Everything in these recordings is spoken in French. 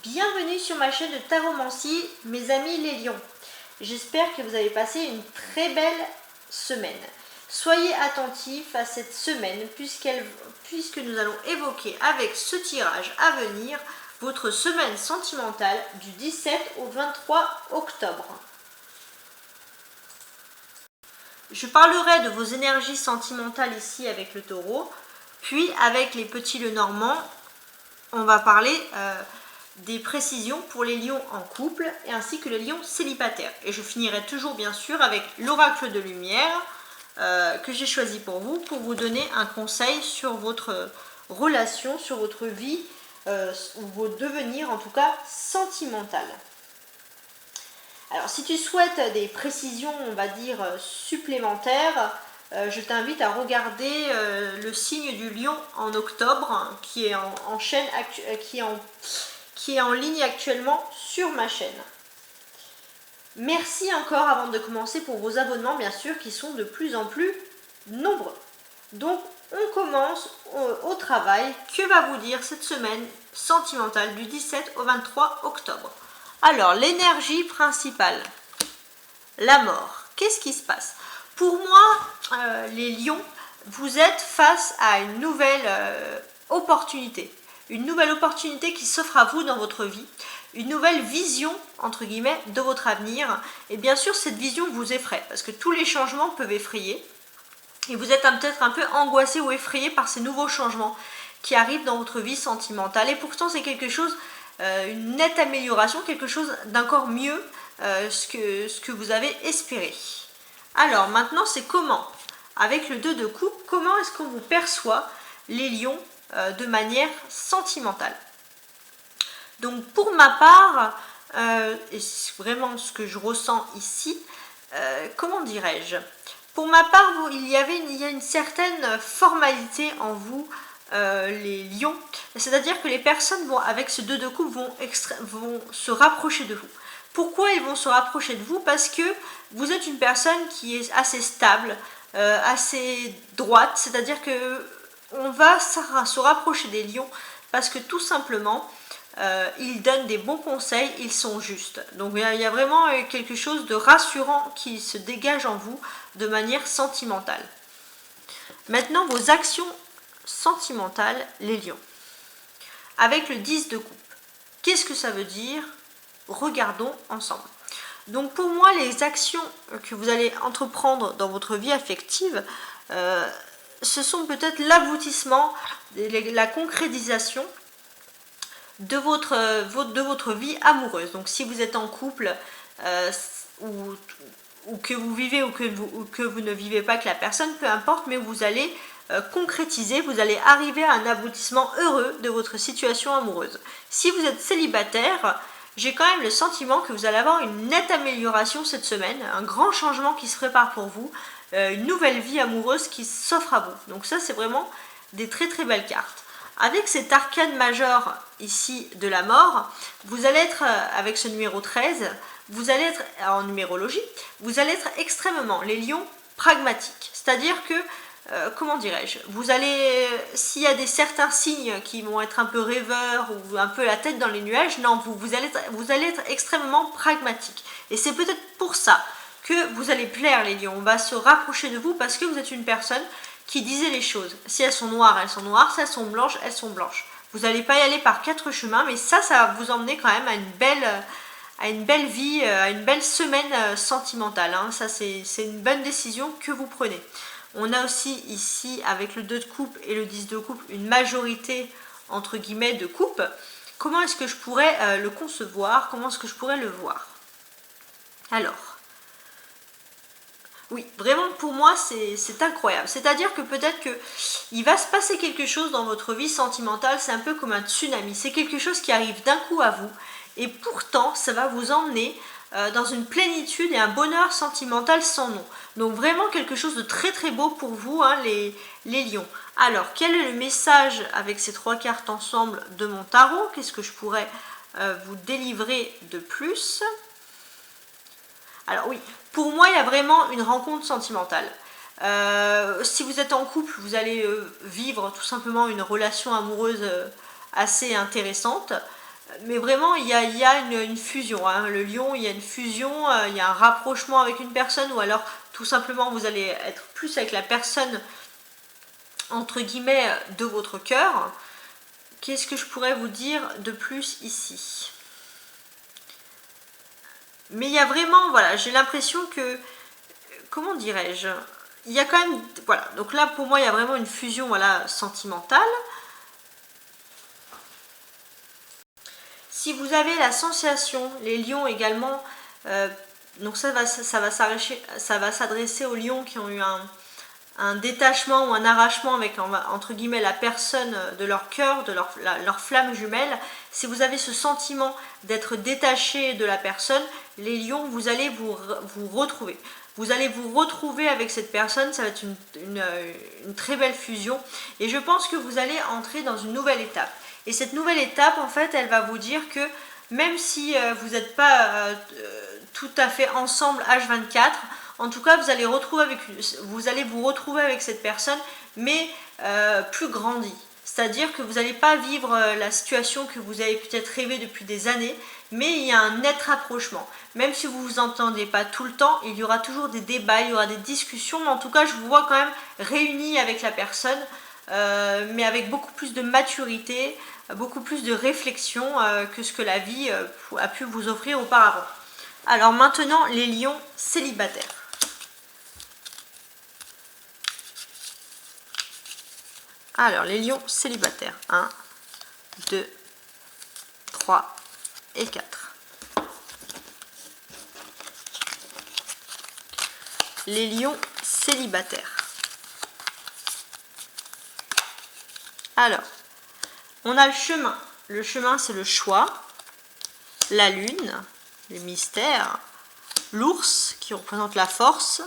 Bienvenue sur ma chaîne de taromancie, mes amis les lions. J'espère que vous avez passé une très belle semaine. Soyez attentifs à cette semaine puisque nous allons évoquer avec ce tirage à venir votre semaine sentimentale du 17 au 23 octobre. Je parlerai de vos énergies sentimentales ici avec le taureau, puis avec les petits Lenormand, on va parler des précisions pour les lions en couple et ainsi que les lions célibataires. Et je finirai toujours bien sûr avec l'oracle de lumière que j'ai choisi pour vous donner un conseil sur votre relation, sur votre vie ou vos devenirs en tout cas sentimental. Alors si tu souhaites des précisions on va dire supplémentaires, je t'invite à regarder le signe du lion en octobre qui est qui est en ligne actuellement sur ma chaîne. Merci encore avant de commencer pour vos abonnements bien sûr qui sont de plus en plus nombreux. Donc on commence au travail. Que va vous dire cette semaine sentimentale du 17 au 23 octobre? Alors l'énergie principale, la mort. Qu'est-ce qui se passe? Pour moi, les lions, vous êtes face à une nouvelle opportunité. Une nouvelle opportunité qui s'offre à vous dans votre vie. Une nouvelle vision, entre guillemets, de votre avenir. Et bien sûr, cette vision vous effraie. Parce que tous les changements peuvent effrayer. Et vous êtes peut-être un peu angoissé ou effrayé par ces nouveaux changements qui arrivent dans votre vie sentimentale. Et pourtant, c'est quelque chose, une nette amélioration, quelque chose d'encore mieux ce que vous avez espéré. Alors maintenant, c'est comment? Avec le 2 de coupe, comment est-ce qu'on vous perçoit les lions de manière sentimentale? Donc pour ma part, et c'est vraiment ce que je ressens ici, comment dirais-je? Pour ma part, il y a une certaine formalité en vous, les lions. C'est-à-dire que les personnes avec ce 2 de coupe vont se rapprocher de vous. Pourquoi ils vont se rapprocher de vous? Parce que vous êtes une personne qui est assez stable, assez droite. C'est-à-dire que on va se rapprocher des lions parce que tout simplement, ils donnent des bons conseils, ils sont justes. Donc il y a vraiment quelque chose de rassurant qui se dégage en vous de manière sentimentale. Maintenant, vos actions sentimentales, les lions. Avec le 10 de coupe, qu'est-ce que ça veut dire? Regardons ensemble. Donc pour moi, les actions que vous allez entreprendre dans votre vie affective, ce sont peut-être l'aboutissement, la concrétisation de votre vie amoureuse. Donc si vous êtes en couple ou que vous vivez ou que vous ne vivez pas avec la personne, peu importe, mais vous allez concrétiser, vous allez arriver à un aboutissement heureux de votre situation amoureuse. Si vous êtes célibataire, j'ai quand même le sentiment que vous allez avoir une nette amélioration cette semaine, un grand changement qui se prépare pour vous, une nouvelle vie amoureuse qui s'offre à vous. Donc ça, c'est vraiment des très très belles cartes. Avec cet arcane majeur ici de la mort, vous allez être, avec ce numéro 13, vous allez être, en numérologie, vous allez être extrêmement, les lions, pragmatiques. C'est-à-dire que, comment dirais-je, vous allez, s'il y a certains signes qui vont être un peu rêveurs ou un peu la tête dans les nuages, non, vous allez être extrêmement pragmatique. Et c'est peut-être pour ça que vous allez plaire les lions. On va se rapprocher de vous parce que vous êtes une personne qui disait les choses. Si elles sont noires, elles sont noires. Si elles sont blanches, elles sont blanches. Vous n'allez pas y aller par 4 chemins, mais ça va vous emmener quand même à une belle vie, à une belle semaine sentimentale. Hein. Ça, c'est une bonne décision que vous prenez. On a aussi ici, avec le 2 de coupe et le 10 de coupe, une majorité, entre guillemets, de coupe. Comment est-ce que je pourrais le concevoir? Comment est-ce que je pourrais le voir? Alors, oui, vraiment pour moi c'est incroyable. C'est-à-dire que peut-être qu'il va se passer quelque chose dans votre vie sentimentale, c'est un peu comme un tsunami. C'est quelque chose qui arrive d'un coup à vous et pourtant ça va vous emmener dans une plénitude et un bonheur sentimental sans nom. Donc vraiment quelque chose de très très beau pour vous, hein, les lions. Alors, quel est le message avec ces 3 cartes ensemble de mon tarot? Qu'est-ce que je pourrais vous délivrer de plus? Alors oui, pour moi, il y a vraiment une rencontre sentimentale. Si vous êtes en couple, vous allez vivre tout simplement une relation amoureuse assez intéressante. Mais vraiment, il y a une fusion, hein. Le lion, il y a une fusion, il y a un rapprochement avec une personne, ou alors tout simplement vous allez être plus avec la personne, entre guillemets, de votre cœur. Qu'est-ce que je pourrais vous dire de plus ici? Mais il y a vraiment, voilà, j'ai l'impression que, comment dirais-je, il y a quand même, voilà, donc là pour moi il y a vraiment une fusion, voilà, sentimentale. Si vous avez la sensation, les lions également, donc ça va s'adresser aux lions qui ont eu un détachement ou un arrachement avec, entre guillemets, la personne de leur cœur, de leur flamme jumelle. Si vous avez ce sentiment d'être détaché de la personne, les lions, vous allez vous retrouver. Vous allez vous retrouver avec cette personne, ça va être une très belle fusion. Et je pense que vous allez entrer dans une nouvelle étape. Et cette nouvelle étape, en fait, elle va vous dire que même si vous n'êtes pas tout à fait ensemble H24, en tout cas, vous allez vous retrouver avec cette personne, mais plus grandi. C'est-à-dire que vous n'allez pas vivre la situation que vous avez peut-être rêvé depuis des années, mais il y a un net rapprochement. Même si vous ne vous entendez pas tout le temps, il y aura toujours des débats, il y aura des discussions, mais en tout cas, je vous vois quand même réunis avec la personne, mais avec beaucoup plus de maturité, beaucoup plus de réflexion que ce que la vie a pu vous offrir auparavant. Alors maintenant, les lions célibataires. Alors, les lions célibataires. 1, 2, 3 et 4. Les lions célibataires. Alors, on a le chemin. Le chemin, c'est le choix. La lune, le mystère. L'ours, qui représente la force.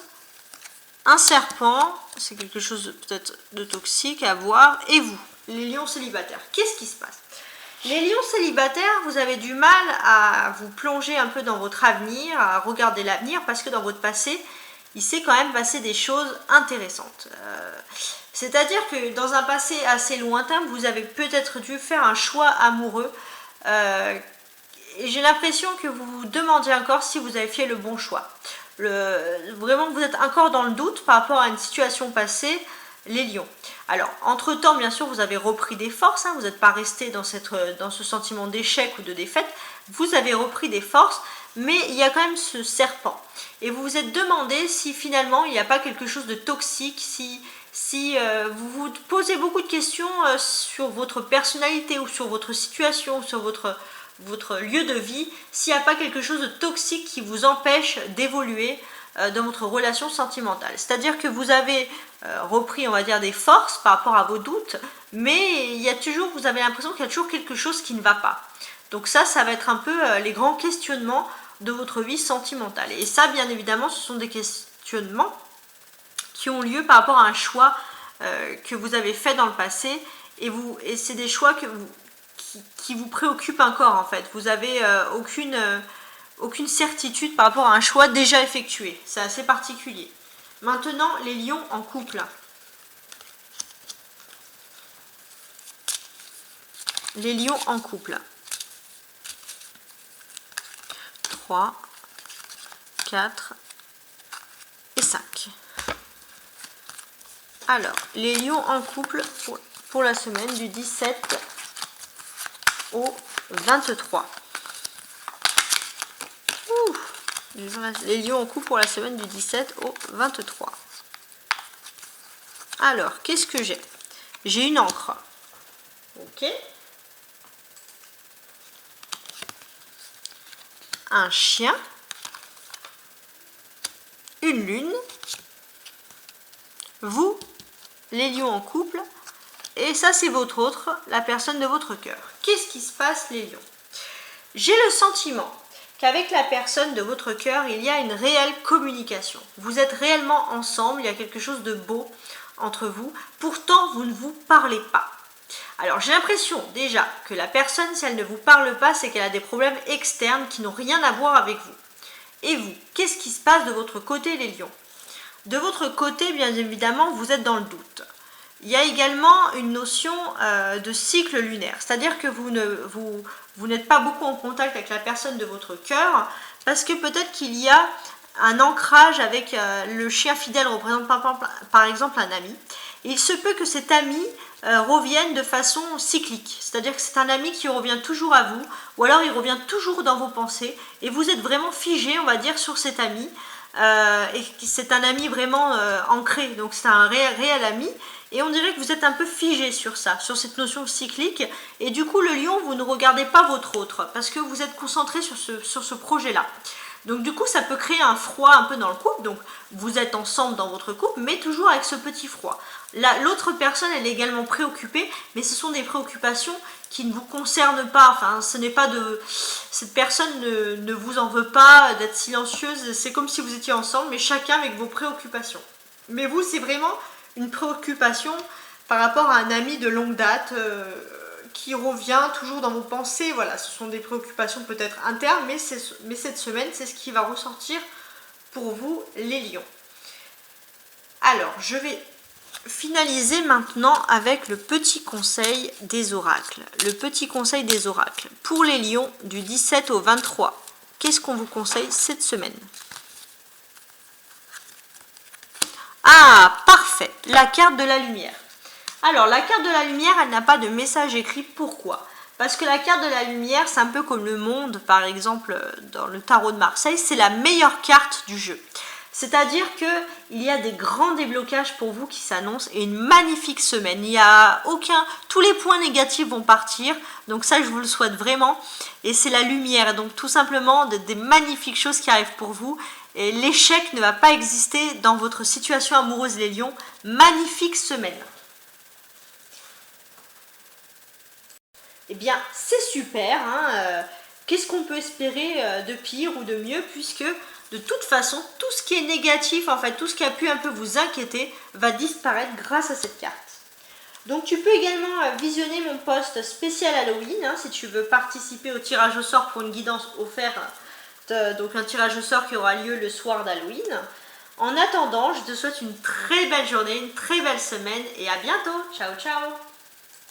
Un serpent, c'est quelque chose peut-être de toxique à voir. Et vous, les lions célibataires, qu'est-ce qui se passe? Les lions célibataires, vous avez du mal à vous plonger un peu dans votre avenir, à regarder l'avenir, parce que dans votre passé, il s'est quand même passé des choses intéressantes. C'est-à-dire que dans un passé assez lointain, vous avez peut-être dû faire un choix amoureux. Et j'ai l'impression que vous vous demandiez encore si vous avez fait le bon choix. Vraiment, vous êtes encore dans le doute par rapport à une situation passée, les lions. Alors, entre-temps, bien sûr, vous avez repris des forces, hein, vous n'êtes pas resté dans ce sentiment d'échec ou de défaite, vous avez repris des forces, mais il y a quand même ce serpent. Et vous vous êtes demandé si finalement il n'y a pas quelque chose de toxique, si vous vous posez beaucoup de questions sur votre personnalité ou sur votre situation, ou sur votre lieu de vie, s'il n'y a pas quelque chose de toxique qui vous empêche d'évoluer dans votre relation sentimentale. C'est-à-dire que vous avez repris, on va dire, des forces par rapport à vos doutes, mais vous avez l'impression qu'il y a toujours quelque chose qui ne va pas. Donc ça va être un peu les grands questionnements de votre vie sentimentale. Et ça, bien évidemment, ce sont des questionnements qui ont lieu par rapport à un choix que vous avez fait dans le passé, et c'est des choix qui vous préoccupent encore, en fait. Vous n'avez aucune certitude par rapport à un choix déjà effectué. C'est assez particulier. Maintenant, les lions en couple. Les lions en couple. 3, 4 et 5. Alors, les lions en couple pour la semaine du 17 au 23. Ouh, les lions en couple pour la semaine du 17 au 23. Alors, qu'est-ce que j'ai? J'ai une encre. Ok. Un chien. Une lune. Vous, les lions en couple. Et ça, c'est votre autre, la personne de votre cœur. Qu'est-ce qui se passe, les lions? J'ai le sentiment qu'avec la personne de votre cœur, il y a une réelle communication. Vous êtes réellement ensemble, il y a quelque chose de beau entre vous. Pourtant, vous ne vous parlez pas. Alors, j'ai l'impression déjà que la personne, si elle ne vous parle pas, c'est qu'elle a des problèmes externes qui n'ont rien à voir avec vous. Et vous, qu'est-ce qui se passe de votre côté, les lions? De votre côté, bien évidemment, vous êtes dans le doute. il y a également une notion de cycle lunaire, c'est-à-dire que vous n'êtes pas beaucoup en contact avec la personne de votre cœur, parce que peut-être qu'il y a un ancrage avec le chien fidèle représente par exemple un ami. Et il se peut que cet ami revienne de façon cyclique, c'est-à-dire que c'est un ami qui revient toujours à vous, ou alors il revient toujours dans vos pensées, et vous êtes vraiment figé, on va dire, sur cet ami, et c'est un ami vraiment ancré, donc c'est un réel ami, et on dirait que vous êtes un peu figé sur ça, sur cette notion cyclique, et du coup le lion, vous ne regardez pas votre autre, parce que vous êtes concentré sur ce projet-là. Donc du coup ça peut créer un froid un peu dans le couple, donc vous êtes ensemble dans votre couple, mais toujours avec ce petit froid. L'autre personne elle est également préoccupée, mais ce sont des préoccupations qui ne vous concernent pas, enfin ce n'est pas de... Cette personne ne vous en veut pas d'être silencieuse, c'est comme si vous étiez ensemble, mais chacun avec vos préoccupations. Mais vous c'est vraiment une préoccupation par rapport à un ami de longue date, qui revient toujours dans vos pensées. Voilà, ce sont des préoccupations peut-être internes, mais cette semaine, c'est ce qui va ressortir pour vous, les lions. Alors, je vais finaliser maintenant avec le petit conseil des oracles. Le petit conseil des oracles. Pour les lions, du 17 au 23, qu'est-ce qu'on vous conseille cette semaine? Ah, parfait, la carte de la lumière. Alors, la carte de la lumière, elle n'a pas de message écrit. Pourquoi? Parce que la carte de la lumière, c'est un peu comme le monde, par exemple, dans le tarot de Marseille, c'est la meilleure carte du jeu. C'est-à-dire qu'il y a des grands déblocages pour vous qui s'annoncent et une magnifique semaine. Il n'y a aucun... Tous les points négatifs vont partir, donc ça, je vous le souhaite vraiment. Et c'est la lumière, donc tout simplement des magnifiques choses qui arrivent pour vous. Et l'échec ne va pas exister dans votre situation amoureuse, les lions. Magnifique semaine. Eh bien, c'est super, hein. Qu'est-ce qu'on peut espérer de pire ou de mieux, puisque de toute façon, tout ce qui est négatif, en fait, tout ce qui a pu un peu vous inquiéter, va disparaître grâce à cette carte. Donc tu peux également visionner mon post spécial Halloween, hein, si tu veux participer au tirage au sort pour une guidance offerte, donc un tirage au sort qui aura lieu le soir d'Halloween. En attendant, je te souhaite une très belle journée, une très belle semaine, et à bientôt. Ciao, ciao.